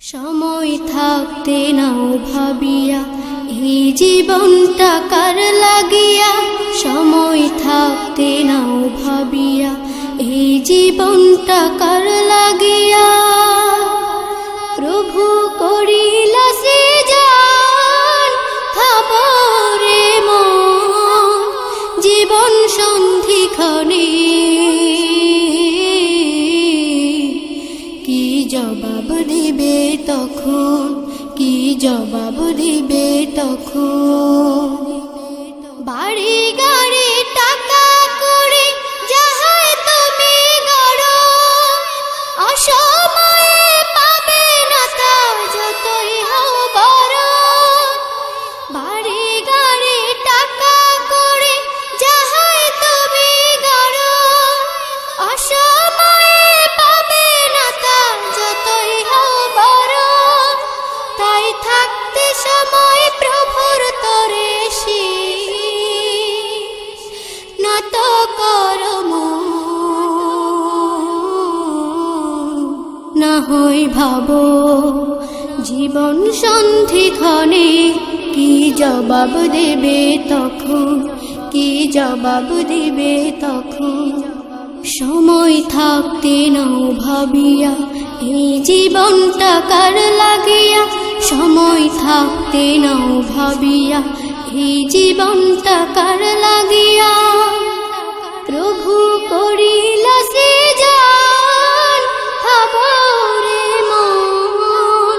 সময় থাকতে নাও ভাবিয়া এই জীবনটা কার লাগিয়া, সময় থাকতে নাও ভাবিয়া এই জীবনটা কার লাগিয়া। প্রভু করিলা সৃজন খবরে মন, জীবন সন্ধিক্ষণে কি জবাব দিবে তখন, কি জবাব দিবে তখন। বাড়ি গাড়ি টাকা করে যাহাই তুমি গড়ো, অসময়ে পাবে না তা যতই হও বড়। বাড়ি গাড়ি টাকা করে যাহাই তুমি গড়ো, অসময়ে পাবে না তা যতই হও বড়। তাই থাকতে সময় প্রভুর তরে শীশ নত কর মন, না হয় ভাবো জীবন সন্ধিক্ষণে কি জবাব দেবে তখন, কি জবাব দিবে তখন। সময় থাকতে নাও ভাবিয়া এই জীবনটা কার লাগিয়া, সময় থাকতে নাও ভাবিয়া এই জীবনটা কার লাগিয়া। প্রভু করিলা সৃজন খবরে মন,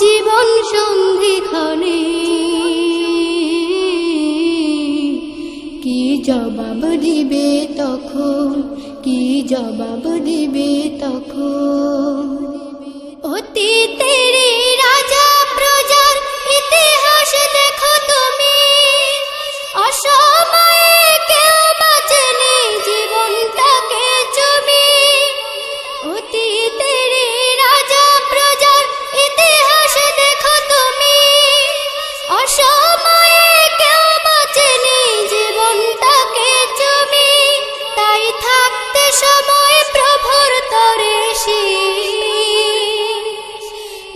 জীবন সন্ধিক্ষণে কি জবাব দিবে তখন, কি জবাব দিবে তখন। অতীতের রাজা প্রজার ইতিহাস দেখো তুমি, অসময়ে কেউ বাঁচেনি জীবনটাকে চুমি। অতীতের রাজা প্রজার ইতিহাস দেখো তুমি, অসময়ে কেউ বাঁচেনি জীবনটাকে চুমি। তাই থাকতে সময় প্রভুর তরে শীশ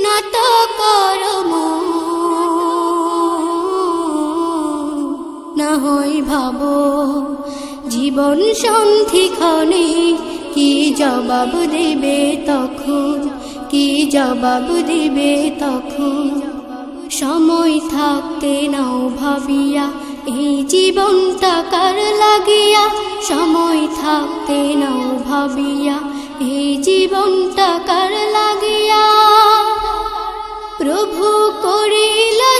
নত কর মন, না হয় ভাবো জীবন সন্ধিক্ষণে কি জবাব দেবে তখন, কি জবাব দিবে তখন। সময় থাকতে নাও ভাবিয়া এই জীবনটা কার লাগিয়া, সময় থাকতে নাও ভাবিয়া এই জীবনটা কার লাগিয়া। প্রভু করিলা